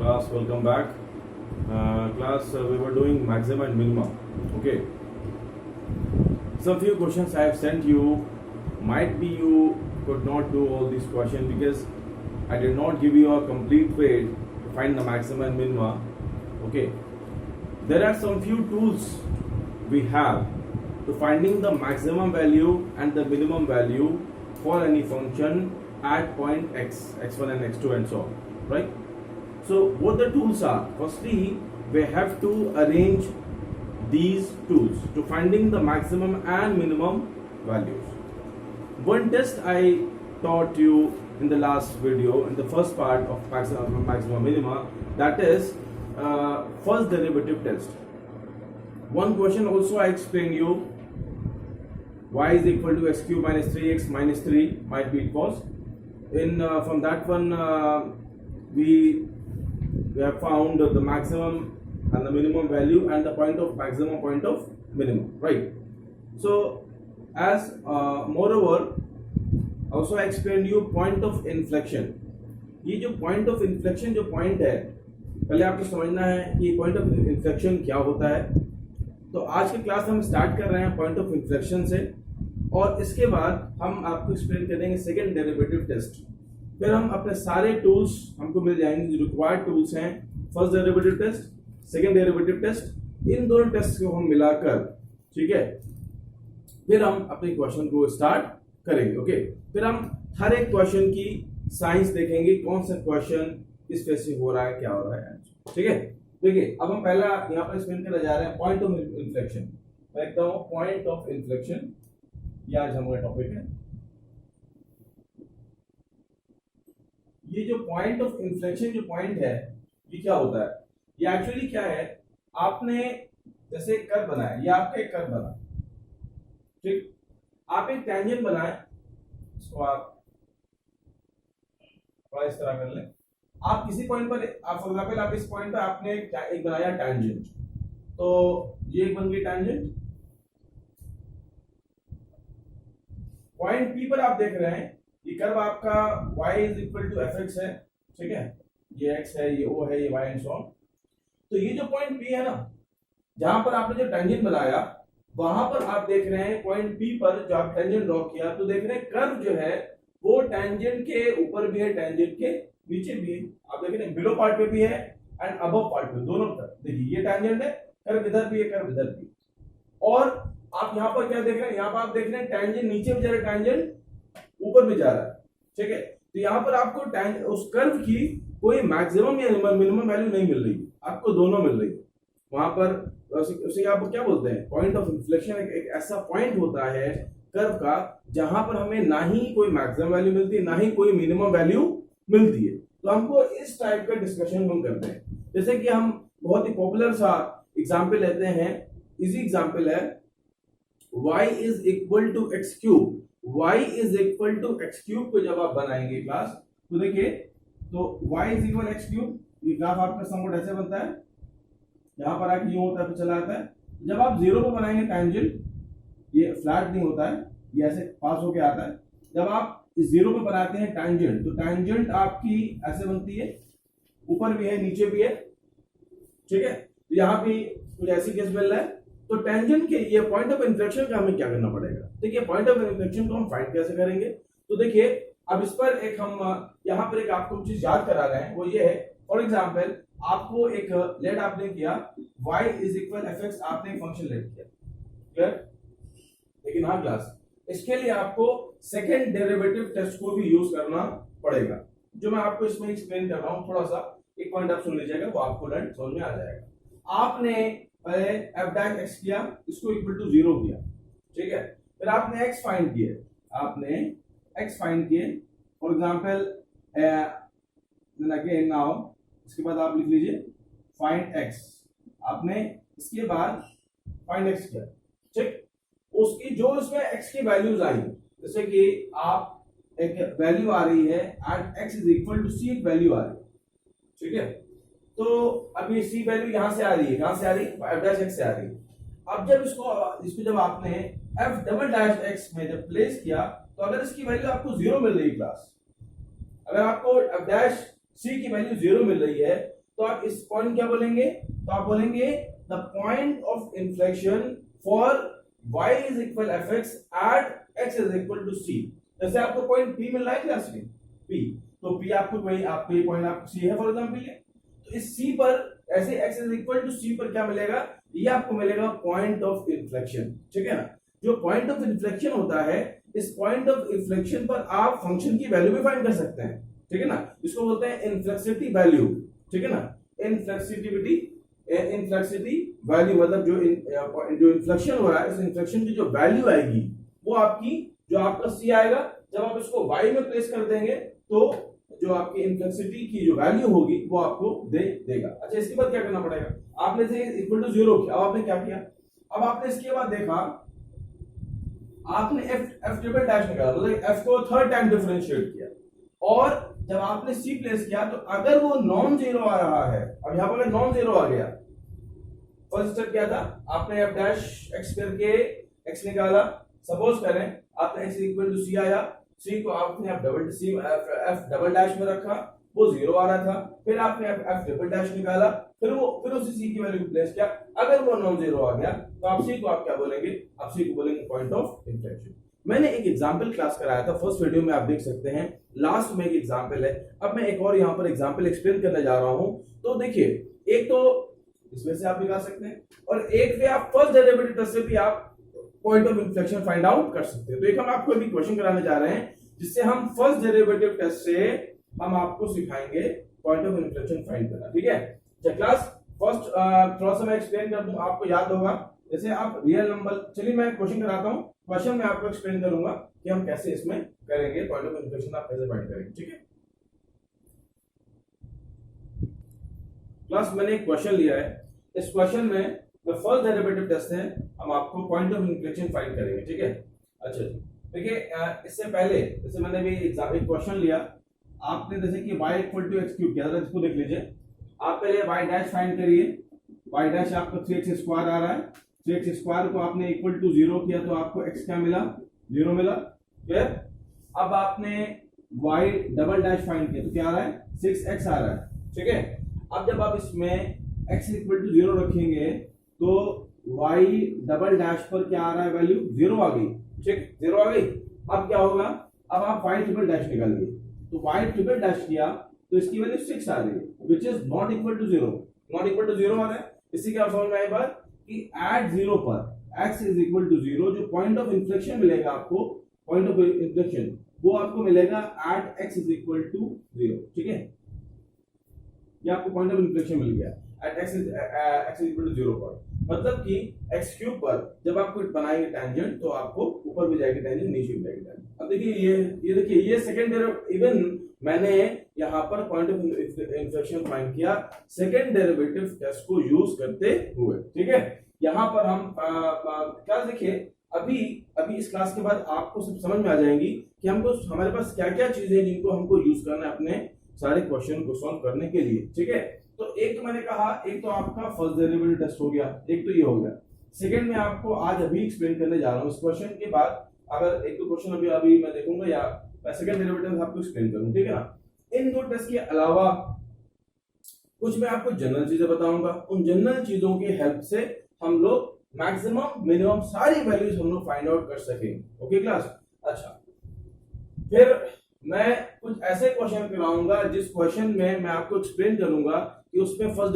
Class, welcome back. Class, we were doing maximum and minimum. Okay. Some few questions I have sent you. Might be you could not do all these questions because I did not give you a complete way to find the maximum and minimum. Okay. There are some few tools we have to finding the maximum value and the minimum value for any function at point x, x1 and x2 and so on, right? So what the tools are? Firstly, we have to arrange these tools to finding the maximum and minimum values. One test I taught you in the last video, in the first part of maximum minima, that is first derivative test. One question also I explained you, y is equal to x cube minus 3x minus 3, might be it was. From that one we have found the maximum and the minimum value and the point of maximum, point of minimum, right? So as moreover also I explained you point of inflection. ये जो point of inflection जो point है, पहले आपको समझना है कि point of inflection क्या होता है. तो आज की क्लास हम स्टार्ट कर रहे हैं point of inflection से, और इसके बाद हम आपको एक्सप्लेन करेंगे सेकेंड डेरिवेटिव टेस्ट. फिर हम अपने सारे टूल्स हमको मिल जाएंगे जो रिक्वायर्ड टूल्स हैं. First derivative test, second derivative test, इन दोनों टेस्ट को हम मिलाकर, ठीक है, फिर हम अपने क्वेश्चन को स्टार्ट करेंगे. ओके, फिर हम हर एक क्वेश्चन की साइंस देखेंगे, कौन सा क्वेश्चन किस फेस से हो रहा है, क्या हो रहा है. ठीक है, देखिए अब हम पहला यहाँ पर एक्सप्लेन करने जा रहे हैं पॉइंट ऑफ इन्फ्लेक्शन. मैं लिखता हूँ पॉइंट ऑफ इन्फ्लेक्शन, ये आज हमारा टॉपिक है. ये जो पॉइंट ऑफ इन्फ्लेक्शन जो पॉइंट है, ये क्या होता है? ये एक्चुअली क्या है, आपने जैसे एक कर्व बनाया, ये आपका एक कर्व बना, ठीक, आप एक टेंजेंट बनाए, इसको आप इस तरह कर लें. आप किसी पॉइंट पर, आप फॉर एग्जांपल आप इस पॉइंट पर आपने एक बनाया टेंजेंट, तो ये एक बन गई टेंजेंट. पॉइंट P पर आप देख रहे हैं ये कर्व आपका y is equal to fx है, ठीक है, ये x है, ये o है, ये y एंड सो ऑन. तो ये जो पॉइंट P है ना, जहां पर आपने जो टेंजेंट बनाया, वहां पर आप देख रहे हैं पॉइंट P पर जो आप टेंजेंट ड्रॉ किया, तो देख रहे हैं कर्व जो है वो टेंजेंट के ऊपर भी है, टेंजेंट के नीचे भी है. आप देख रहे हैं बिलो पार्ट पे भी है एंड अबव पार्ट पे, दोनों तरफ. देखिए ये टेंजेंट है, कर्व इधर भी है, कर्व इधर भी. और आप यहाँ पर क्या देख रहे हैं, यहाँ पर आप देख रहे हैं टेंजेंट नीचे भी जा रहा है, टेंजेंट ऊपर भी जा रहा है. ठीक है, तो यहाँ पर आपको उस कर्व की कोई मैक्सिमम या मिनिमम वैल्यू नहीं मिल रही, आपको दोनों मिल रही है. वहां पर उसे आप क्या बोलते हैं, पॉइंट ऑफ इन्फ्लेक्शन. एक ऐसा पॉइंट होता है कर्व का जहां पर हमें ना ही कोई मैक्सिमम वैल्यू मिलती है, ना ही कोई मिनिमम वैल्यू मिलती है. तो हमको इस टाइप का डिस्कशन हम करते हैं. जैसे कि हम बहुत ही पॉपुलर सा एग्जाम्पल लेते हैं, इजी एग्जाम्पल है, y is equal to x cube. y is equal to x cube को जब आप बनाएंगे क्लास, तो देखिए, तो y is equal x cube, ये ग्राफ आपका समवट ऐसे बनता है, यहां पर आके यूं होता है, फिर चला आता है. जब आप जीरो पे बनाएंगे टेंजेंट, ये फ्लैट नहीं होता है, ये ऐसे पास होके आता है. जब आप इस जीरो पे बनाते हैं टेंजेंट, तो टेंजेंट आपकी ऐसे बनती है, ऊपर भी है, नीचे भी है. ठीक है, तो यहाँ भी कुछ ऐसी केस मिल रहा है. तो टेंजेंट के ये पॉइंट ऑफ इन्फ्लेक्शन का हमें क्या करना पड़ेगा. देखिए पॉइंट ऑफ इन्फ्लेक्शन को हम फाइंड कैसे करेंगे. तो देखिए अब इस पर एक हम यहाँ पर एक आपको चीज याद करा रहे हैं, वो ये है, फॉर एग्जाम्पल आपको एक लेट आपने किया y इज इक्वल fx, आपने एक फंक्शन लेट किया, क्लियर. लेकिन हाँ क्लास, इसके लिए आपको सेकेंड डेरिवेटिव टेस्ट को भी यूज करना पड़ेगा, जो मैं आपको इसमें एक्सप्लेन कर रहा हूं. थोड़ा सा एक पॉइंट आप सुन लीजिएगा, वो आपको समझ में आ जाएगा. आपने पहले f डैश x किया, इसको इक्वल टू 0 किया, ठीक है. फिर आपने x फाइंड किए, आपने x फाइंड किए, फॉर एग्जांपल अगेन नाउ, इसके बाद आप लिख लीजिए फाइंड x. आपने इसके बाद फाइंड x किया, ठीक. उसकी जो इसमें x की वैल्यूज आई, जैसे कि आप एक वैल्यू आ रही है at x is equal to c, एक वैल्यू आ रही है, ठीक है. तो अभी c वैल्यू यहां से आ रही है, कहां से आ रही है, f डैश x से आ रही है. अब जब इसको जब आपने f डबल डैश x में जब प्लेस किया, तो अगर इसकी वैल्यू आपको 0 मिल रही है क्लास, अगर आपको f डैश c की वैल्यू 0 मिल रही है, तो आप इस पॉइंट क्या बोलेंगे, तो आप बोलेंगे the point of inflection for y is equal fx at x is equal to c। जैसे आपको पॉइंट p मिल रहा है क्लास में p, तो p आपको वही आपको ये पॉइंट आपको c है फॉर एग्जांपल ये, तो इस c पर ऐसे x is equal to c पर क्या मिलेगा, ये आपको मिलेगा पॉइंट ऑफ इन्फ्लेक्शन, ठीक है ना। जो पॉइंट ऑफ इन्फ्लेक्शन होता है, इस पॉइंट ऑफ इन्फ्लेक्शन पर आप फंक्शन की वैल्यू भी फाइंड कर सकते हैं, ठीक है ना। इसको बोलते हैं इन्फ्लेक्सिटी वैल्यू, ठीक है ना। इन्फ्लेक्सिटिविटी इन्फ्लेक्सिटी वैल्यू मतलब जो इन्फ्लेक्शन हो रहा है, इस इन्फ्लेक्शन की जो वैल्यू आएगी वो आपकी, जो आपका सी आएगा, जब आप इसको y में प्लेस कर देंगे तो जो आपकी इन्फ्लेक्सिटी की जो वैल्यू होगी वो आपको दे देगा। अच्छा, इसके बाद क्या करना पड़ेगा, आपने से इक्वल टू 0 किया, अब आपने क्या किया, अब आपने इसके बाद देखा आपने f ट्रिपल डैश निकाला, मतलब f को थर्ड टाइम डिफरेंशिएट किया, और जब आपने c प्लेस किया तो अगर वो नॉन जीरो आ रहा है, अब यहां पर नॉन जीरो आ गया, फर्स्ट स्टेप क्या था, आपने f डैश x करके x निकाला, सपोज करें आपने x इक्वल टू c आया, c को आपने f डबल डैश में रखा, वो जीरो आ रहा था, फिर आपने f ट्रिपल डैश निकाला, फिर उसी c की वैल्यू को प्लेस किया, अगर वो नॉन जीरो आ गया तो आप c को आप क्या बोलेंगे, आप c को बोलेंगे पॉइंट ऑफ इन्फ्लेक्शन। मैंने एक एग्जांपल क्लास कराया था फर्स्ट वीडियो में, आप देख सकते हैं, लास्ट में एक एग्जांपल है। अब मैं एक और यहां पर एग्जांपल एक्सप्लेन करने जा रहा हूं, तो देखिए, एक तो इसमें से आप निकाल सकते हैं, और एक वे आप फर्स्ट डेरिवेटिव टेस्ट से भी आप point of inflection find out कर सकते हैं। तो एक हम आपको अभी क्वेश्चन कराने जा रहे हैं जिससे हम फर्स्ट डेरिवेटिव टेस्ट से हम आपको सिखाएंगे पॉइंट ऑफ इन्फ्लेक्शन फाइंड करना, ठीक है। चलिए क्लास फर्स्ट थोड़ा सा मैं एक्सप्लेन कर दूं, आपको याद होगा, जैसे आप रियल नंबर, चलिए मैं क्वेश्चन कराता हूं, क्वेश्चन में आपको एक्सप्लेन करूंगा कि हम कैसे इसमें करेंगे, पॉइंट ऑफ इन्फ्लेक्शन आप कैसे फाइंड करेंगे, ठीक है। क्लास मैंने एक क्वेश्चन लिया है, इस क्वेश्चन में फर्स्ट डेरिवेटिव टेस्ट है, हम आपको पॉइंट ऑफ इन्फ्लेक्शन फाइंड करेंगे, ठीक है। अच्छा जी, देखिए इससे पहले जैसे मैंने भी एग्जाम एक क्वेश्चन लिया, आपने जैसे कि y equal to x cube किया था, इसको देख लीजिए, आप पहले y डैश फाइंड करिए, y डैश आपका 3x स्क्वायर आ रहा है, 3x स्क्वायर को आपने इक्वल टू 0 किया तो आपको x क्या मिला, 0 मिला, फिर अब आपने y डबल डैश फाइंड किया तो क्या आ रहा है, 6x आ रहा है, ठीक है। अब जब आप इसमें x इक्वल टू 0 रखेंगे तो y डबल डैश पर क्या आ रहा है, वैल्यू 0 आ गई, ठीक, 0 आ गई। अब क्या होगा, अब आप y ट्रिपल डैश निकालिए, तो y ट्रिपल डैश किया तो इसकी वैल्यू 6 आ रही है, which is not equal to 0, not equal to 0 आ रहा है। इसी के आप समझ में आई बात कि एट 0 पर x इज इक्वल टू 0, जो पॉइंट ऑफ इन्फ्लेक्शन मिलेगा आपको, पॉइंट ऑफ इन्फ्लेक्शन वो आपको मिलेगा at x is equal to 0, ठीक है। ये आपको पॉइंट ऑफ इन्फ्लेक्शन मिल गया at x is equal to 0 पर, मतलब कि x क्यूब पर जब आप कुछ बनाएंगे टेंजेंट तो आपको ऊपर भी जाएगी टेंजेंट, नीचे भी जाएगी टेंजेंट। अब देखिए ये देखिए ये सेकंड डेरिवेटिव, इवन मैंने यहाँ पर पॉइंट ऑफ इन्फ्लेक्शन फाइंड किया सेकंड डेरिवेटिव टेस्ट को यूज करते हुए, ठीक है। यहाँ पर हम क्या देखिए, अभी इस क्लास के बाद आपको सब समझ में आ जाएंगी कि हमको हमारे पास क्या क्या चीजें हैं जिनको हमको यूज करना है अपने सारे क्वेश्चन को सॉल्व करने के लिए, ठीक है। तो एक तो मैंने कहा, एक तो आपका फर्स्ट डेरिवेटिव टेस्ट हो गया, एक तो ये हो गया। सेकंड में आपको आज अभी एक्सप्लेन करने जा रहा हूँ, इस क्वेश्चन के बाद अगर एक तो क्वेश्चन अभी मैं देखूंगा या मैं सेकंड डेरिवेटिव आपको एक्सप्लेन करूंगा, ठीक है ना। इन दो टेस्ट के अलावा कुछ मैं आपको जनरल चीजें बताऊंगा, उन जनरल चीजों की हेल्प से हम लोग मैक्सिमम मिनिमम सारी वैल्यूज हम लोग फाइंड आउट कर सकेंगे, ओके क्लास। अच्छा, फिर मैं कुछ ऐसे क्वेश्चन कराऊंगा जिस क्वेश्चन में मैं आपको एक्सप्लेन करूंगा कि उसमें फर्स्ट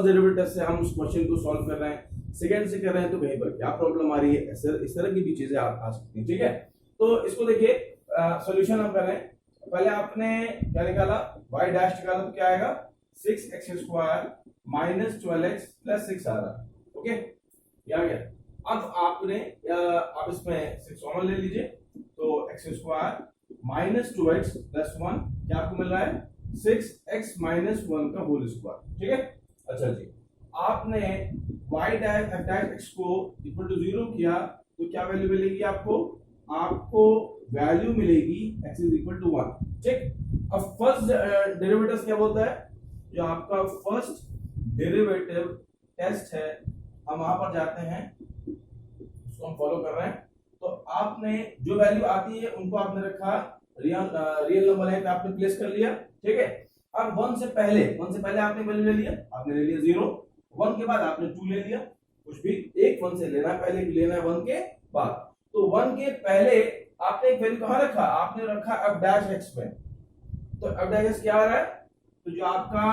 डेरिवेटिव से हम उस क्वेश्चन को सॉल्व कर रहे हैं, सेकंड से कर रहे हैं तो कहीं पर क्या प्रॉब्लम आ रही है, इस तरह की भी चीजें आ सकती हैं, ठीक है। तो इसको देखिए, सॉल्यूशन हम कर रहे हैं। पहले आपने क्या निकाला, y डैश निकाला, तो क्या आएगा 6x square minus 12x plus 6 आ रहा है, ओके, ये आ गया। अब आपने आप इसमें 6 कॉमन ले लीजिए, तो x square minus 2x plus 1 क्या आपको मिल रहा है, 6x माइनस 1 का होल स्क्वायर, ठीक है। अच्छा जी, आपने y डैश x को इक्वल टू 0 किया तो क्या वैल्यू मिलेगी आपको, वैल्यू मिलेगी x इज इक्वल टू 1, ठीक। अब फर्स्ट डेरिवेटिव क्या बोलता है, जो आपका फर्स्ट डेरिवेटिव टेस्ट है, हम वहां पर जाते हैं, उसको हम फॉलो कर रहे हैं। तो आपने जो वैल्यू आती है उनको आपने रखा रियल नंबर है पे आपने प्लेस कर लिया, ठीक है। अब 1 से पहले आपने वैल्यू ले लिया, आपने ले लिया 0, 1 के बाद आपने 2 ले लिया, कुछ भी एक 1 से लेना है, पहले भी लेना है 1 के बाद। तो 1 के पहले आपने एक वैल्यू कहां रखा, आपने रखा f डैश x में। तो f डैश x क्या आ रहा है, तो जो आपका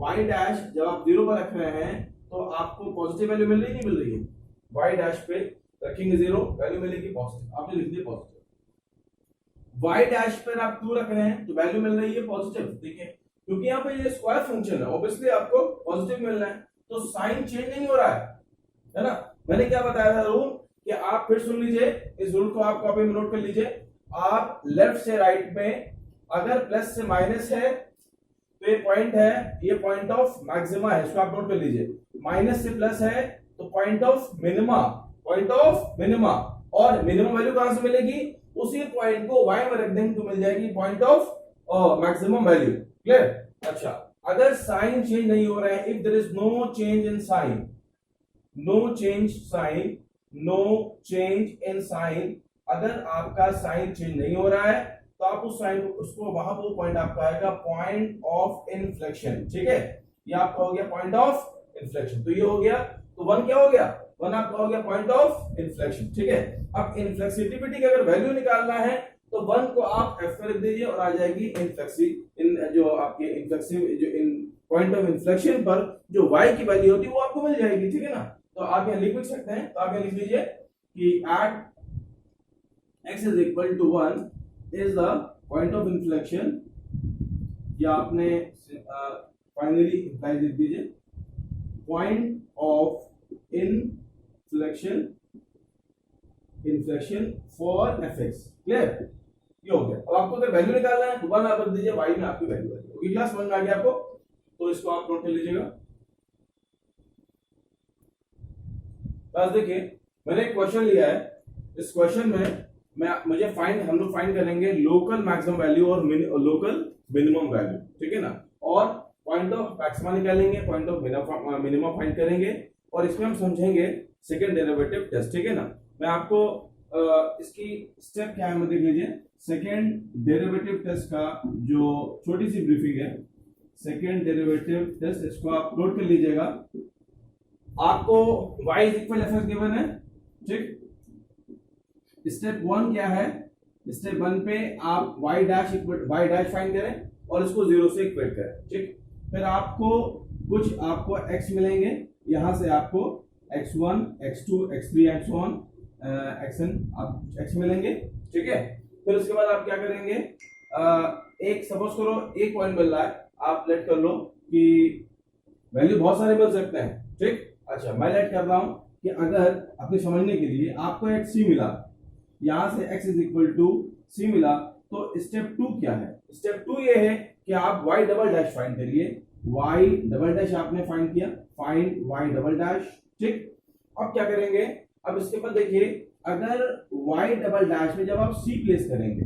y डैश जब आप 0 पर रख रहे हैं तो आपको पॉजिटिव वैल्यू मिल रही नहीं मिल रही है, y डैश पे रखेंगे 0, वैल्यू मिलेगी पॉजिटिव, आपने लिख दिया पॉजिटिव। y डैश पर आप 2 रख रहे हैं तो वैल्यू मिल रही है पॉजिटिव, देखिए क्योंकि यहाँ पे ये स्क्वायर फंक्शन है, ऑब्वियसली आपको पॉजिटिव मिलना है, तो साइन चेंज नहीं हो रहा है ना। मैंने क्या बताया था रूल, कि आप फिर सुन लीजिए, इस रूल को आप कॉपी में नोट कर लीजिए। आप लेफ्ट से राइट में अगर प्लस से माइनस है तो ये पॉइंट है, ये पॉइंट ऑफ मैक्सिमा है, इसको आप नोट कर लीजिए। माइनस से प्लस है तो पॉइंट ऑफ मिनिमा, और मिनिमम वैल्यू कहां से मिलेगी, उसी पॉइंट को y में रख देंगे तो मिल जाएगी point of maximum value. Clear? अच्छा, अगर साइन चेंज नहीं हो रहा है, if there is no change in sign, no change in sign, अगर आपका साइन चेंज नहीं हो रहा है तो आप उस साइन को, उसको वहां वो पॉइंट आपका आएगा पॉइंट ऑफ इन्फ्लेक्शन, ठीक है, ये आपका हो गया पॉइंट ऑफ इन्फ्लेक्शन। तो ये हो गया, तो 1 क्या हो गया, 1 आपका हो गया पॉइंट ऑफ इन्फ्लेक्शन, ठीक है। अब इन्फ्लेक्सिबिलिटी की अगर वैल्यू निकालना है तो 1 को आप f पर रख दीजिए और आ जाएगी जो आपके इन्फ्लेक्सिव, जो इन पॉइंट ऑफ इन्फ्लेक्शन पर जो y की वैल्यू होती है वो आपको मिल जाएगी, ठीक है ना। तो आप यहां लिख सकते हैं, तो आप यहां लिख लीजिए कि at x is equal to 1 is the point of inflection, या आपने फाइनली इंप्लाई लिख दीजिए point of inflection for fx। Clear? ये हो गया। अब आपको अगर वैल्यू निकालना है तो 1 आप रख दीजिए, y में आपकी वैल्यू है, क्योंकि क्लास 1 में आ गया आपको, तो इसको आप नोट कर लीजिएगा। बस देखिए, मैंने एक क्वेश्चन लिया है, इस क्वेश्चन में हम लोग फाइंड करेंगे लोकल मैक्सिमम वैल्यू और लोकल मिनिमम वैल्यू, ठीक है ना, और पॉइंट ऑफ मैक्सिमा निकालेंगे, पॉइंट ऑफ मिनिमम फाइंड करेंगे, और इसमें हम समझेंगे सेकंड डेरिवेटिव टेस्ट, ठीक है ना। मैं आपको इसकी स्टेप क्या है देख लीजिए। सेकंड डेरिवेटिव टेस्ट का जो छोटी सी ब्रीफिंग है, सेकंड डेरिवेटिव टेस्ट, इसको आप नोट कर लीजिएगा। आपको y is equal fx given है, ठीक। स्टेप 1 क्या है, स्टेप 1 पे आप y डैश फाइंड करें और इसको 0 से इक्वेट करें, ठीक। फिर आपको x मिलेंगे, यहां से आपको x1 x2 x3 and so on xn आप x मिलेंगे, ठीक है। फिर उसके बाद आप क्या करेंगे, एक सपोज करो एक पॉइंट मिल रहा है, आप लेट कर लो कि वैल्यू बहुत सारे मिल सकते हैं, ठीक। अच्छा, मैं लेट कर रहा हूं कि अगर अपने समझने के लिए आपको एक c मिला, यहां से x is equal to c मिला, तो स्टेप 2 क्या है, स्टेप 2 ये है कि आप y डबल डैश फाइंड करिए, y डबल डैश आपने फाइंड किया, फाइंड y डबल डैश, ठीक। अब क्या करेंगे, अब इसके बाद देखिए, अगर y डबल डैश में जब आप c प्लेस करेंगे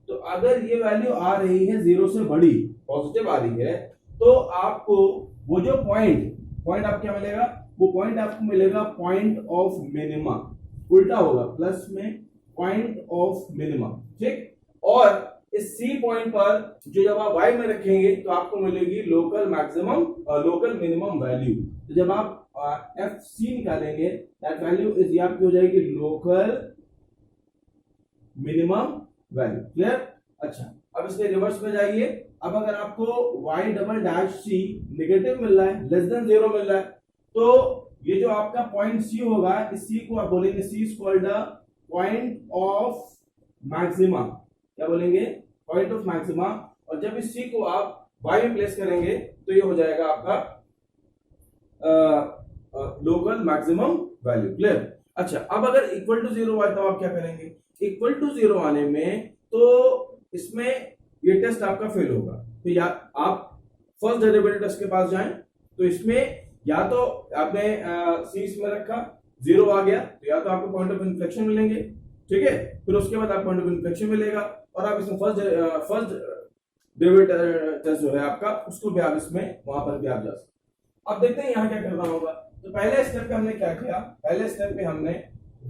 तो अगर ये वैल्यू आ रही है 0 से बड़ी, पॉजिटिव आ रही है, तो आपको वो जो पॉइंट आप क्या मिलेगा, वो पॉइंट आपको मिलेगा पॉइंट ऑफ मिनिमा, उल्टा होगा, प्लस में पॉइंट ऑफ मिनिमा, ठीक। और इस C पॉइंट पर जो जब आप y में रखेंगे तो आपको मिलेगी लोकल मिनिमम वैल्यू। तो जब आप FC निकालेंगे, दैट वैल्यू इज आपकी हो जाएगी लोकल मिनिमम वैल्यू। क्लियर? अच्छा, अब इसके रिवर्स में जाइए। अब अगर आपको y double dash c negative मिल रहा है, लेस देन 0 मिल रहा है, तो ये जो आपका पॉइंट C होगा, इस C को आप बोलेंगे C is called the point of maxima. क्या बोलेंगे? Point of maxima. और जब इस C को आप y में प्लेस करेंगे तो ये हो जाएगा आपका लोकल मैक्सिमम वैल्यू। क्लियर? अच्छा, अब अगर इक्वल टू 0 आए तो आप क्या करेंगे? इक्वल टू 0 आने में तो इसमें ये टेस्ट आपका फेल होगा। तो या आप फर्स्ट डेरिवेटिव टेस्ट के पास जाएं, तो इसमें या तो आपने C में रखा, 0 आ गया, तो या तो आपको पॉइंट ऑफ इन्फ्लेक्शन मिलेंगे, ठीक है। फिर उसके बाद आप पॉइंट ऑफ इन्फ्लेक्शन मिलेगा, और आप इसमें फर्स्ट डेरिवेटिव टेस्ट जो है आपका, उसको भी आप इसमें वहां पर भी आप जा सकते। अब देखते हैं यहाँ क्या करना होगा। तो पहले स्टेप पे हमने क्या किया? पहले स्टेप पे हमने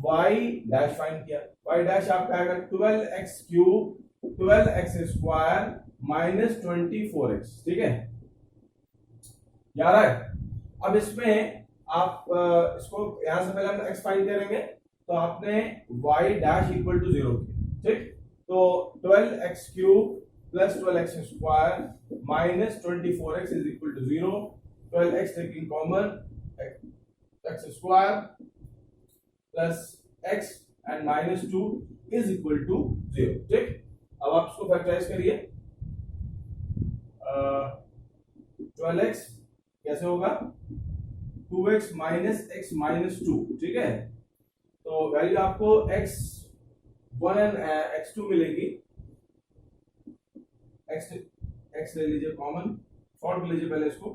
y डैश फाइंड किया। y डैश आपका आएगा 12x cube 12x square minus 24x, ठीक है, याद है। अब इसमें आप इसको यहां से पहले हम x फाइंड करेंगे, तो आपने y डैश इक्वल टू 0 ठीक, तो 12x cube plus 12x square minus 24x is equal to 0, 12x taking common x square plus x and minus 2 is equal to 0, ठीक। अब आप इसको फैक्टराइज करिए, 12x कैसे होगा, 2x माइनस x माइनस 2, ठीक है, तो वैल्यू आपको x1 एंड x2 मिलेगी, x ले लीजिए कॉमन, सॉल्व कर लीजिए पहले इसको,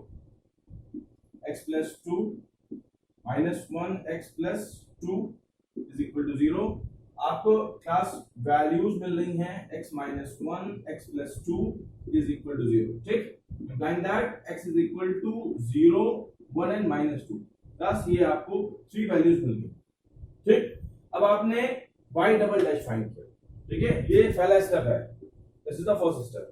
x plus 2 minus 1 x plus 2 is equal to 0। आपको क्लास वैल्यूज मिल रही हैं x minus 1 x plus 2 is equal to 0, ठीक, implying that x is equal to 0 1 and minus 2, thus ये आपको 3 वैल्यूज मिल गई, ठीक। अब आपने y डबल डैश फाइंड किया, ठीक है, ये पहला स्टेप है, this is the first step.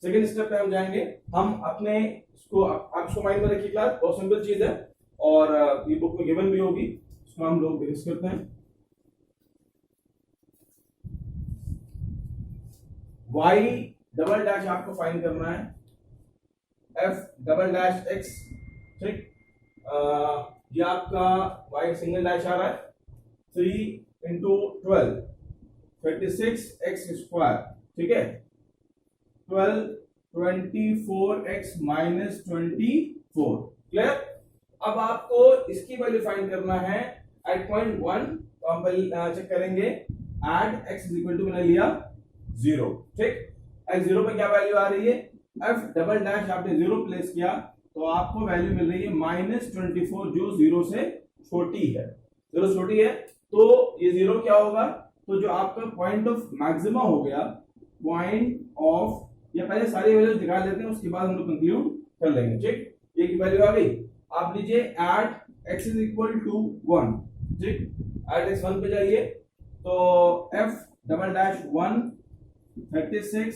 Second step पे हम जाएंगे, हम अपने इसको आप इसको माइंड में रखिए, क्लास बहुत सिंपल चीज है और ये बुक में गिवन भी होगी, इसको हम लोग डिस्कस करते हैं। y डबल डैश आपको फाइंड करना है, f डबल डैश x, ठीक, ये आपका y सिंगल डैश आ रहा है, 3 इंटू 12 36x स्क्वायर, ठीक है, 12 24x माइनस 24, क्लियर। अब आपको इसकी वैल्यू फाइंड करना है एट पॉइंट 1, तो हम पहले चेक करेंगे, at x is equal to मैंने लिया 0, ठीक, x0 पे क्या वैल्यू आ रही है, f डबल डैश आपने 0 प्लेस किया तो आपको वैल्यू मिल रही है माइनस 24, जो 0 से छोटी है, 0 छोटी है, तो ये 0 क्या होगा, तो जो आपका पॉइंट ऑफ मैक्सिमा हो गया, पॉइंट ऑफ, ये पहले सारी वैल्यूज निकाल लेते हैं, उसके बाद हम लोग कंक्लूड कर लेंगे, ठीक। ये की वैल्यू आ गई, आप लीजिए at x is equal to 1, ठीक, एट x 1 पे जाइए, तो f double dash 1 36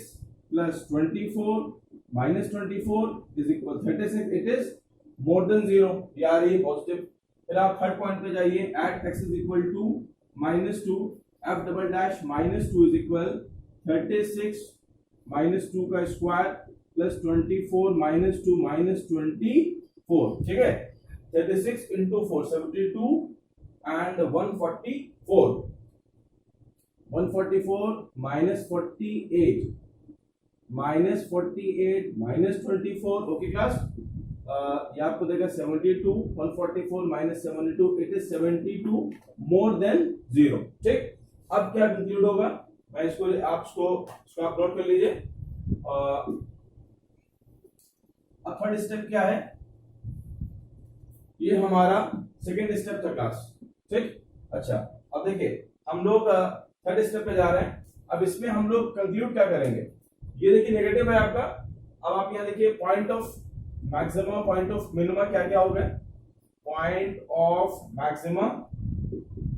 plus 24 minus 24 is equal 36, it is more than 0, ये आ रही है पॉजिटिव। फिर आप थर्ड पॉइंट पे जाइए, at x is equal to minus 2, f double dash minus 2 is equal 36 minus 2 का स्क्वायर प्लस 24 माइनस 2 माइनस 24, ठीक है, 36 into 4 72 and 144, 144 minus 48 minus 48 minus 24, okay class, ये आपको देगा 72, 144 minus 72, it is 72 more than 0, ठीक। अब क्या कंक्लूड होगा, मैं इसको आप नोट कर लीजिए। अब थर्ड स्टेप क्या है, ये हमारा सेकेंड स्टेप था क्लास, ठीक। अच्छा, अब देखिए हम लोग थर्ड स्टेप पे जा रहे हैं, अब इसमें हम लोग कंक्लूड क्या करेंगे, ये देखिए नेगेटिव है आपका, अब आप यहाँ देखिए point of maxima point of minima क्या क्या हो गए, पॉइंट ऑफ मैक्सिमा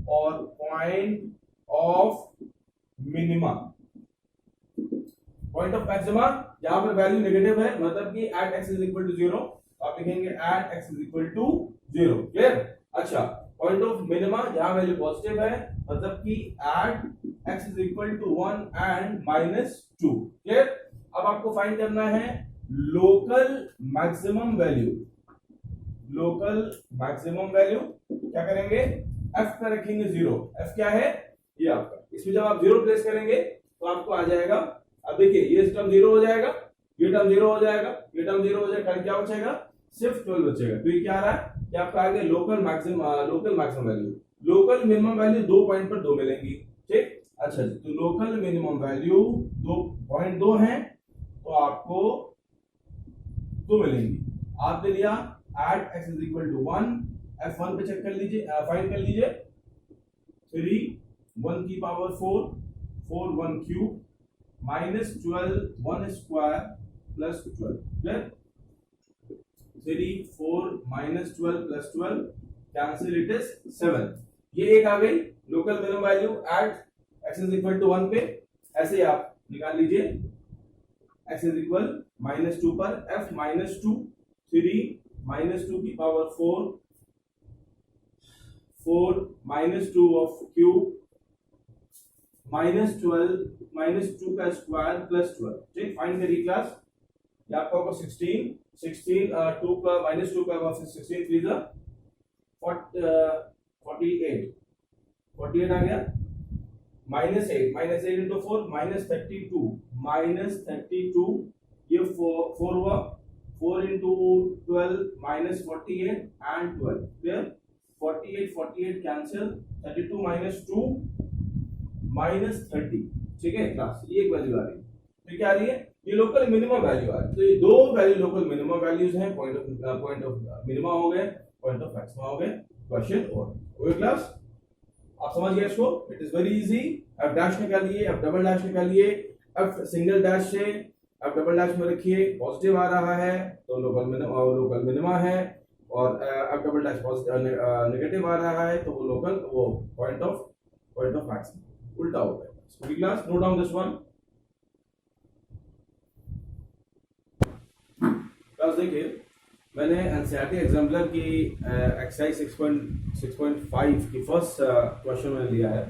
और point of minima. Point of maxima जहां पर वैल्यू नेगेटिव है, मतलब कि at x is equal to 0, आप लिखेंगे at x is equal to 0, clear. अच्छा, पॉइंट ऑफ मिनिमा जहां वैल्यू पॉजिटिव है, मतलब कि at x is equal to 1 and minus 2, clear. अब आपको फाइंड करना है local maximum value, local maximum value क्या करेंगे, f पे रखेंगे 0, f क्या है, ये आपका, इसमें जब आप 0 प्लेस करेंगे तो आपको आ जाएगा, अब देखिए ये टर्म 0 हो जाएगा, ये टर्म 0 हो जाएगा, ये टर्म 0 हो जाएगा, क्या बचेगा, सिर्फ 12 बचेगा, तो ये क्या आ रहा है, ये आपका आ गया local maximum value. Local minimum value 2 point पर 2 मिलेंगी, ठीक। अच्छा जी, तो लोकल मिनिमम वैल्यू 2.2 है, तो आपको 2 मिलेंगी। आपने लिया at x is equal to 1, f1 पे चेक कर लीजिए, फाइंड कर लीजिए, 3 1 की power 4 4 1 cube minus 12 1 square plus 12, clear, 3 4 minus 12 plus 12 cancel, it is 7, ये एक आ गई local minimum value at x is equal to 1 पे। ऐसे ही आप निकाल लीजिए x इज इक्वल -2 पर f -2 3 -2 की पावर 4 4 -2 ऑफ क्यूब -12 -2 का स्क्वायर प्लस 12। ठीक, फाइंड करिए क्लास। ये आपका होगा 16 16 2 का -2 का 16 3 जा 48 48 आ गया। -8 इंटू 4 -32 ये 4 हुआ 4 इंटू 12 -48 एंड 12 क्लियर। 48 कैंसिल 32 -2 -30। ठीक है क्लास, ये एक वैल्यू आ रही है। तो क्या आ रही है? ये लोकल मिनिमम वैल्यू आ रही है। तो ये दो वैल्यू लोकल मिनिमम वैल्यूज हैं। पॉइंट ऑफ मिनिमम हो गए, पॉइंट ऑफ मैक्सिमम हो गए। क्वेश्चन ओवर क्लास, आप समझ गए इसको। It is very easy. F dash निकालिए, एफ डबल डैश निकालिए। एफ सिंगल डैश से एफ डबल डैश में रखिए, पॉजिटिव आ रहा है तो लोकल मिनिमा है, और एफ डबल डैश नेगेटिव आ रहा है तो वो पॉइंट ऑफ मैक्सिमम उल्टा होता है। Class, note down this one. Class देखिए, मैंने एनसीईआरटी एग्जाम्पलर की एक्सरसाइज 6.5 की फर्स्ट क्वेश्चन मैंने लिया है।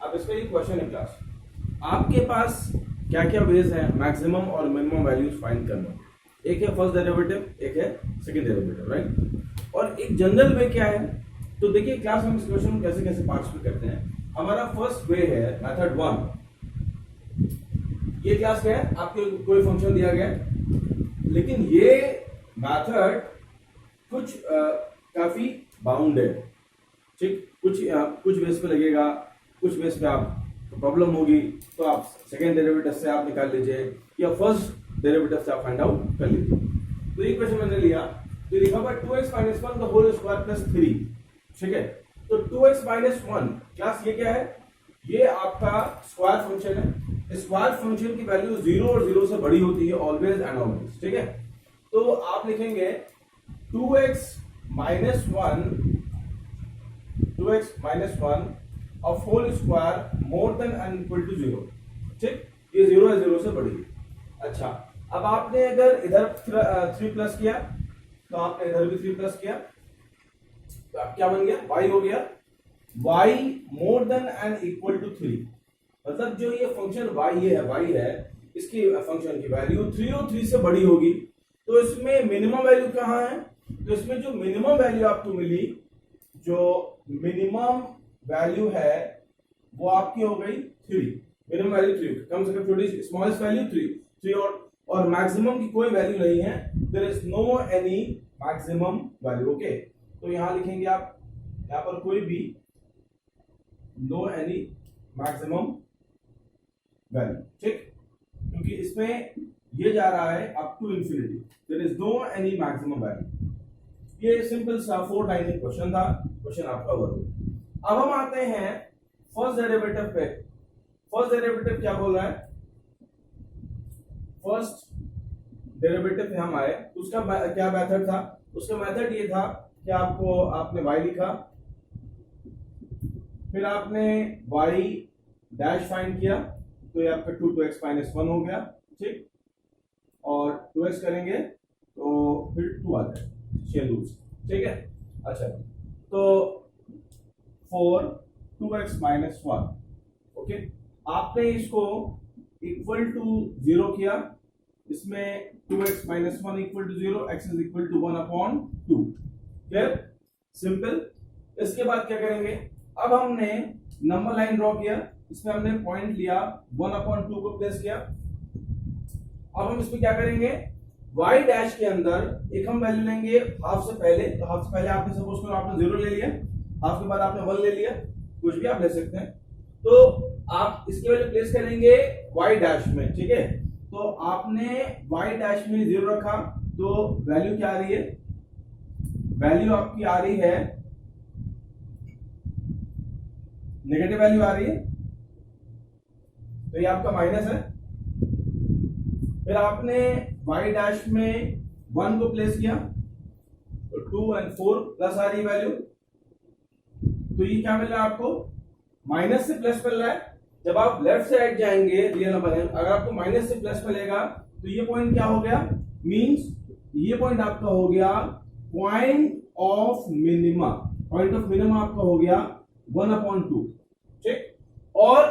अब इसका ये क्वेश्चन है क्लास, आपके पास क्या क्या वेज हैं मैक्सिमम और मिनिमम वैल्यूज फाइंड करने। एक है फर्स्ट डेरिवेटिव, एक है सेकंड डेरिवेटिव, राइट। और एक जनरल वे क्या है, तो देखिए क्लास हम इस क्वेश्चन को कैसे कैसे पार्ट्स में करते हैं। हमारा फर्स्ट वे है मेथड 1। ये क्लास क्या है, आपके कोई फंक्शन दिया गया है, लेकिन ये मेथड कुछ काफी बाउंड है। ठीक, कुछ बेस पे लगेगा, कुछ बेस पे आप प्रॉब्लम होगी, तो आप सेकेंड डेरिवेटिव से आप निकाल लीजिए या फर्स्ट डेरिवेटिव से आप फाइंड आउट कर लीजिए। तो ये क्वेश्चन मैंने लिया, तो लिखा हुआ 2x - 1 the whole square plus 3। ठीक है, तो 2x - 1 क्लास ये क्या है, ये आपका स्क्वायर फंक्शन है। स्क्वायर फंक्शन की वैल्यू 0 और 0 से बड़ी होती है ऑलवेज एंड ऑलवेज। ठीक है, तो आप लिखेंगे 2x - 1 of whole square more than and equal to 0। ठीक, ये 0 है, 0 से बड़ी है। अच्छा, अब आपने अगर इधर 3 प्लस किया तो आपने इधर भी 3 प्लस किया, तो अब क्या बन गया, y हो गया y more than and equal to 3। मतलब जो ये फंक्शन y है, इसकी फंक्शन की वैल्यू 3 और 3 से बड़ी होगी। तो इसमें मिनिमम वैल्यू कहाँ है, तो इसमें जो मिनिमम वैल्यू आपको मिली, जो मिनिमम वैल्यू है वो आपकी हो गई 3। मिनिमम वैल्यू 3, कम से कम छोटी स्मॉलेस्ट वैल्यू 3 और मैक्सिमम की कोई वैल्यू नहीं है। There is no any maximum value. Okay, तो यहां लिखेंगे आप, यहां पर कोई भी नो एनी मैक्सिमम वैल्यू। ठीक, क्योंकि इसमें ये जा रहा है up to infinity, there is no any maximum value. ये सिंपल सा 4 लाइन क्वेश्चन था, क्वेश्चन आपका वर्क। अब हम आते हैं फर्स्ट डेरिवेटिव पे। फर्स्ट डेरिवेटिव क्या बोल रहा है, फर्स्ट डेरिवेटिव पे हम आए, उसका क्या मेथड था, उसका मेथड ये था कि आपने y लिखा, फिर आपने y डैश फाइंड किया, तो ये आपका 2x - 1 हो गया। ठीक, और 2x करेंगे तो फिर 2 आ जाएगा चेन रूल्स। ठीक है, अच्छा, तो 4 2x - 1। ओके, आपने इसको इक्वल टू 0 किया, इसमें 2x - 1 equal to 0, x is equal to 1/2। Clear, simple. इसके बाद क्या करेंगे, अब हमने नंबर लाइन ड्रॉ किया, इसमें हमने पॉइंट लिया 1/2 को प्लेस किया। अब हम इसमें क्या करेंगे, y डैश के अंदर एक हम वैल्यू लेंगे हाफ से पहले। तो हाफ से पहले आपने सपोज करो आपने 0 ले लिया, हाफ के बाद आपने 1 ले लिया, कुछ भी आप ले सकते हैं। तो आप इसकी वैल्यू प्लेस करेंगे y डैश में। ठीक है, तो आपने y डैश में 0 रखा, तो वैल्यू क्या आ रही है, वैल्यू आपकी आ रही है नेगेटिव वैल्यू आ रही है, तो ये आपका माइनस है। फिर आपने y डैश में 1 को प्लेस किया, तो 2 और 4 प्लस आ रही है वैल्यू। तो ये क्या मिल रहा है आपको, माइनस से प्लस मिल रहा है। जब आप लेफ्ट साइड जाएंगे रियल नंबर है, अगर आपको माइनस से प्लस मिलेगा तो ये पॉइंट क्या हो गया, मींस ये पॉइंट आपका हो गया point of minima. Point of minima आपका हो गया 1/2, ठीक। और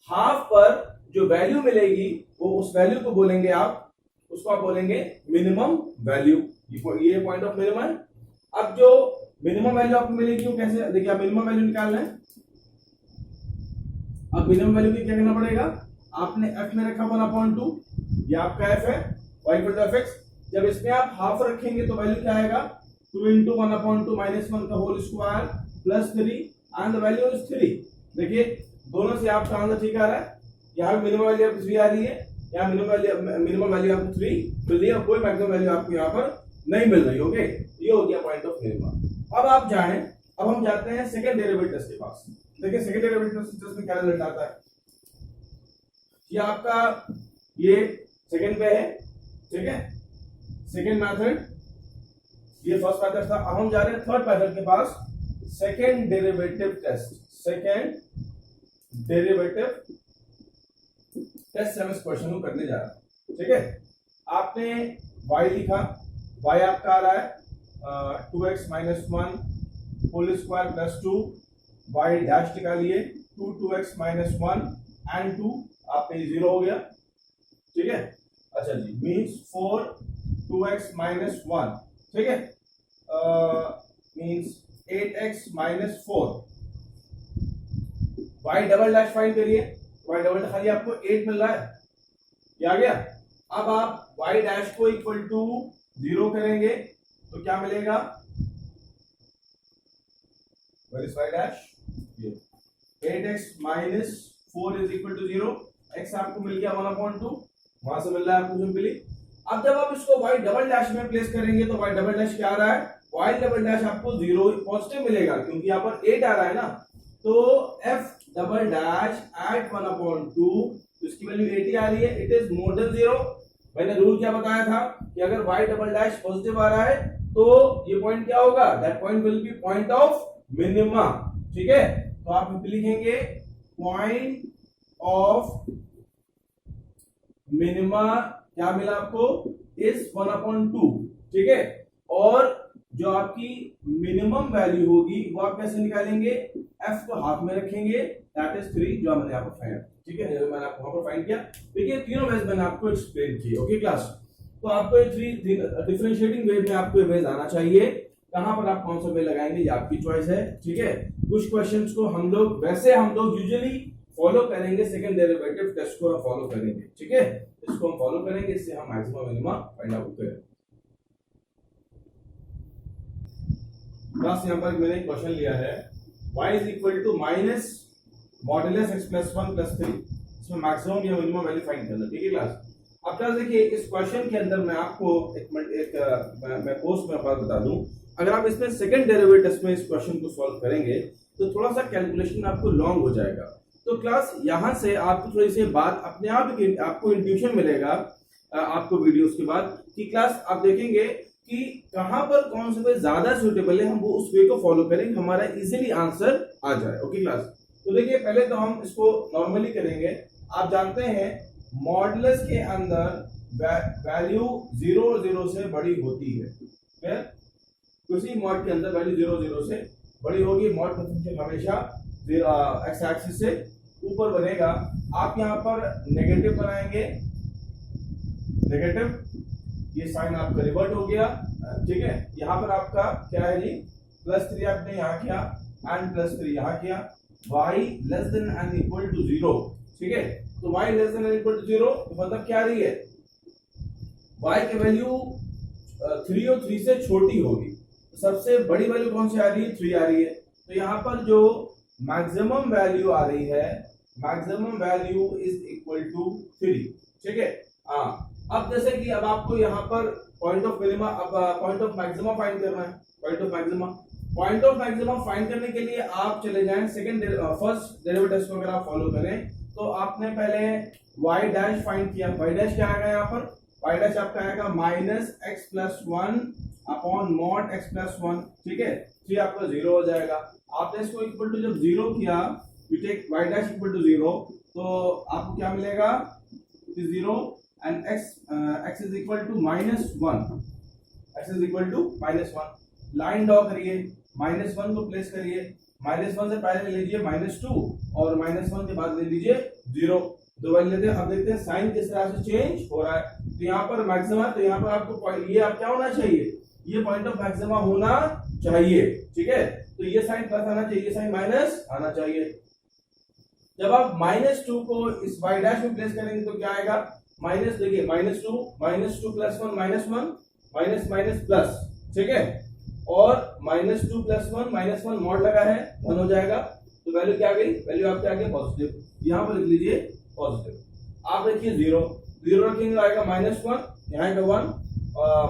हाफ पर जो वैल्यू मिलेगी वो उस वैल्यू को बोलेंगे आप, उसको आप बोलेंगे मिनिमम वैल्यू। ये पॉइंट ऑफ मिनिमम है। अब जो मिनिमम वैल्यू आपको मिलेगी वो कैसे, देखिए आप मिनिमम वैल्यू निकालना है। अब मिनिमम वैल्यू की क्या करना पड़ेगा, आपने f में रखा 1/2, ये आपका f है, y = fx। जब इसमें आप हाफ रखेंगे तो वैल्यू क्या आएगा, 2 × 1/2 - 1 का whole square plus 3 and the value is 3। देखिए दोनों से आपका आंसर ठीक आ रहा है। यहाँ पे मिनिमम वैल्यू आपको 3 आ रही है, यहाँ मिनिमम वैल्यू आपको 3 मिल रही है और कोई मैक्सिमम वैल्यू आपको यहाँ पर नहीं मिल रही। ओके, ये हो गया पॉइंट ऑफ मिनिमम। अब आप जाएं, अब हम जाते हैं सेकंड डेरिवेटिव टेस्ट के पास। देखिए सेकंड डेरिवेटिव टेस्ट में क्या रिजल्ट आता है। ये आपका ये सेकंड पे है, ठीक है, सेकंड मेथड, ये फर्स्ट मेथड था। अब हम जा रहे हैं थर्ड मेथड के पास, second derivative test. Second derivative test हम इस क्वेश्चन को करने जा रहे हैं, ठीक है। आपने y लिखा, y आपका आ रहा है 2x - 1 whole square plus 2, y dash निकालिए 2x - 1 एंड 2 आपका 0 हो गया, ठीक है। अच्छा जी, मींस 4 2x - 1, ठीक है, means 8x - 4। y double dash find करिए, y डबल डैश खाली आपको 8 मिल रहा है, ये आ गया। अब आप y डैश को इक्वल टू 0 करेंगे तो क्या मिलेगा, where is y dash, 8x - 4 is equal to 0। x आपको मिल गया 1/2, वहां से मिल रहा है आपको सिंपली। अब जब आप इसको y डबल डैश में प्लेस करेंगे तो y डबल डैश क्या आ रहा है, y डबल डैश आपको 0 पॉजिटिव मिलेगा क्योंकि यहाँ पर 8 आ रहा है ना। तो f डबल डैश एट 1/2 तो इसकी वैल्यू 80 आ रही है, इट इज मोर देन 0। मैंने रूल क्या बताया था कि अगर y डबल डैश पॉजिटिव आ रहा है तो ये पॉइंट क्या होगा, that point will be point of minima, ठीक है। तो आप यहां पे लिखेंगे पॉइंट ऑफ मिनिमा, क्या मिला आपको, इज 1/2, ठीक है। और जो आपकी मिनिमम वैल्यू होगी वो आप कैसे निकालेंगे, f को हाफ में रखेंगे, दैट इज 3, जो मैंने आपको फाइंड, ठीक है, मैंने आपको वहां पर फाइंड किया। देखिए तीनों वेज मैंने आपको एक्सप्लेन किए, ओके क्लास। तो आपको ये थ्री डिफरेंशिएटिंग वे में आपको वेज आना चाहिए। कहां पर आप कौन सा वे लगाएंगे ये आपकी चॉइस है, ठीक है। कुछ क्वेश्चंस को हम लोग यूजुअली फॉलो करेंगे, सेकंड डेरिवेटिव टेस्ट को हम फॉलो करेंगे, ठीक है। इसको हम फॉलो करेंगे, इससे हम मैक्सिमम मिनिमा फाइंड आउट करेंगे। बस यहां पर मैंने एक क्वेश्चन लिया है, y is equal to minus modulus x plus 1 plus 3, इसमें मैक्सिमम या मिनिमम वैल्यू फाइंड करना, ठीक है क्लास। अब क्लास देखिए इस क्वेश्चन के अंदर मैं आपको मैं पोस्ट में बता दूं, अगर आप इसमें सेकंड डेरिवेटिव में इस क्वेश्चन को सॉल्व करेंगे तो थोड़ा सा कैलकुलेशन आपको लॉन्ग हो जाएगा। तो क्लास यहां से आपको थोड़ी सी बात अपने आप आपको इंट्यूशन मिलेगा आपको वीडियोस के बाद कि क्लास आप देखेंगे कि कहां पर कौन सा वे ज्यादा सूटेबल है, हम वो उस वे को फॉलो करेंगे, हमारा इजीली आंसर आ जाए, ओके क्लास। तो देखिए पहले तो हम इसको नॉर्मली करेंगे। आप जानते हैं मॉडुलस के अंदर वैल्यू 0 से बड़ी होती है, फिर किसी मॉड के अंदर वैल्यू 0 से बड़ी होगी। मॉड का फंक्शन हमेशा एक्स एक्सिस से ऊपर बनेगा। आप यहाँ पर नेगेटिव बनाएंगे, नेगेटिव, ये साइन आपका रिवर्ट हो गया, ठीक है। यहाँ पर आपका क्या है जी, +3 आपने यहाँ किया एंड +3 यहाँ किया, y less than and equal to 0, ठीक है। तो y less than and equal to 0 मतलब क्या आ रही है, y की वैल्यू 3 और 3 से छोटी होगी। सबसे बड़ी वैल्यू कौन सी आ रही है, 3 आ रही है। तो यहाँ पर जो मैक्सिमम वैल्यू आ रही है, maximum value is equal to 3, ठीक है। हाँ, अब जैसे कि अब आपको यहाँ पर पॉइंट ऑफ मिनिमा, अब पॉइंट ऑफ मैक्सिमा फाइंड करना है। पॉइंट ऑफ मैक्सिमा फाइंड करने के लिए आप चले जाएं फर्स्ट डेरिवेटिव को अगर आप फॉलो करें तो आपने पहले y डैश फाइंड किया। y डैश क्या आएगा यहाँ पर, y डैश आपका आएगा -x + 1 अपॉन मॉड x + 1, ठीक है। 3 आपका 0 हो जाएगा। आपने इसको इक्वल टू जब 0 किया, you take y dash equal to 0, तो आपको क्या मिलेगा, 0 and x is equal to -1, x is equal to -1। Line draw करिए, -1 को प्लेस करिए, -1 से पहले ले लीजिए -2 और -1 के बाद ले लीजिए 0। तो वैल्यू लेते हैं। अब देखते हैं साइन किस तरह से चेंज हो रहा है। तो यहाँ पर मैक्सिमा, तो यहाँ पर आपको ये आप क्या होना चाहिए, ये पॉइंट ऑफ मैक्सिमा होना चाहिए, ठीक है। तो ये साइन प्लस आना चाहिए, ये साइन माइनस आना चाहिए। जब आप -2 को इस y डैश में प्लेस करेंगे तो क्या आएगा, माइनस, देखिए -2 प्लस 1 -1 माइनस माइनस प्लस, ठीक है। और -2 प्लस 1 मॉड लगा है, 1 हो जाएगा। तो वैल्यू क्या आ गई, वैल्यू आपके आ गई पॉजिटिव। यहाँ पर लिख लीजिए पॉजिटिव। आप देखिए 0 रखेंगे तो आएगा -1, यहाँ आएगा 1,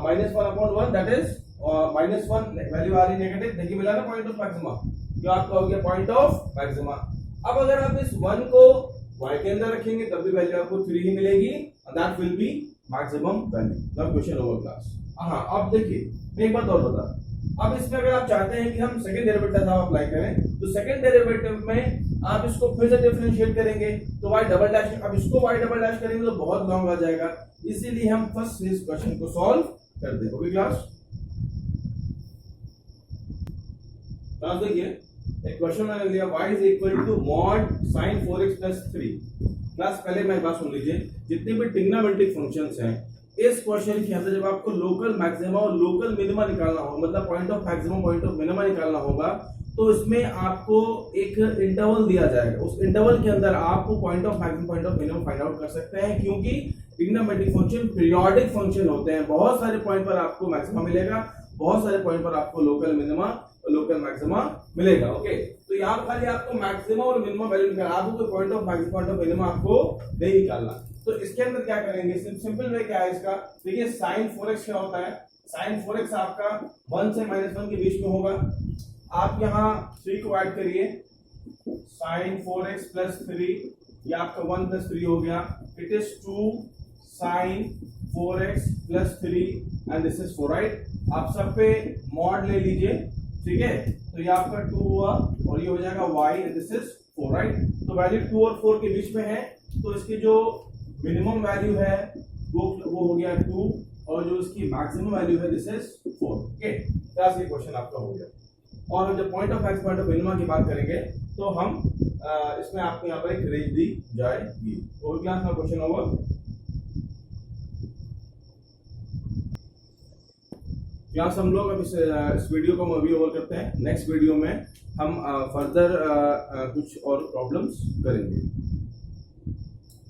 -1/1 दैट इज -1, वैल्यू आ रही नेगेटिव। देखिए मिला ना पॉइंट ऑफ मैक्सिमा, जो आपका हो गया पॉइंट ऑफ मैक्सिमा। अब अगर आप इस 1 को y के अंदर रखेंगे तब भी वैल्यू आपको 3 ही मिलेगी, and that will be maximum value. The question over class. हाँ, अब देखिए मैं एक बात और बता, अब इसमें अगर आप चाहते हैं कि हम सेकंड डेरिवेटिव अप्लाई करें, तो सेकंड डेरिवेटिव में आप इसको फिर से डिफरेंशिएट करेंगे तो y डबल डैश, अब इसको y डबल डैश करेंगे तो बहुत लॉन्ग आ जाएगा, इसीलिए हम फर्स्ट इस क्वेश्चन को सॉल्व करते हैं। ओके क्लास, देखिए एक क्वेश्चन मैंने लिया, y is equal to mod sin 4x plus 3। Class पहले मेरी बात सुन लीजिए, जितने भी ट्रिग्नोमेट्रिक फंक्शंस हैं, इस क्वेश्चन के अंदर जब आपको लोकल मैक्सिमा और लोकल मिनिमा निकालना होगा, मतलब point of maximum point of minima निकालना होगा, तो इसमें आपको एक इंटरवल दिया जाएगा। उस इंटरवल के अंदर आपको point of maximum point of minimum find out कर सकते हैं, क्योंकि ट्रिग्नोमेट्रिक फंक्शन पीरियोडिक फंक्शन होते हैं। बहुत सारे पॉइंट पर आपको मैक्सिमा मिलेगा, बहुत सारे पॉइंट पर आपको लोकल मिनिमा और लोकल मैक्सिमा मिलेगा। ओके, तो यहाँ खाली आपको मैक्सिमा और मिनिमा वैल्यू निकालना, आपको point of maximum point of minima आपको नहीं निकालना। तो इसके अंदर क्या करेंगे, सिंपल वे क्या है इसका, देखिए sin 4x क्या होता है, sin 4x आपका 1 से -1 के बीच में होगा। आप यहाँ 3 को ऐड करिए, sin 4x प्लस 3, ये आपका 1 प्लस 3 हो गया, it is 2 sin 4x plus 3 and this is 4, right. आप सब पे मॉड ले लीजिए, ठीक है। तो ये आपका 2 हुआ और ये हो जाएगा y and this is 4, right. तो वैल्यू 2 और 4 के बीच में है, तो इसकी जो मिनिमम वैल्यू है वो हो गया 2 और जो इसकी मैक्सिमम वैल्यू है दिस इज 4। ओके, क्लास ये क्वेश्चन आपका हो गया। और जब point of max point of minima की बात करेंगे तो हम इसमें आपको यहाँ पर एक रेंज दी जाएगी। और क्लास का क्वेश्चन ओवर। क्लास हम लोग अब इस वीडियो को हम अभी ओवर करते हैं। नेक्स्ट वीडियो में हम फर्दर कुछ और प्रॉब्लम्स करेंगे।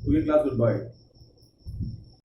Okay class, good bye.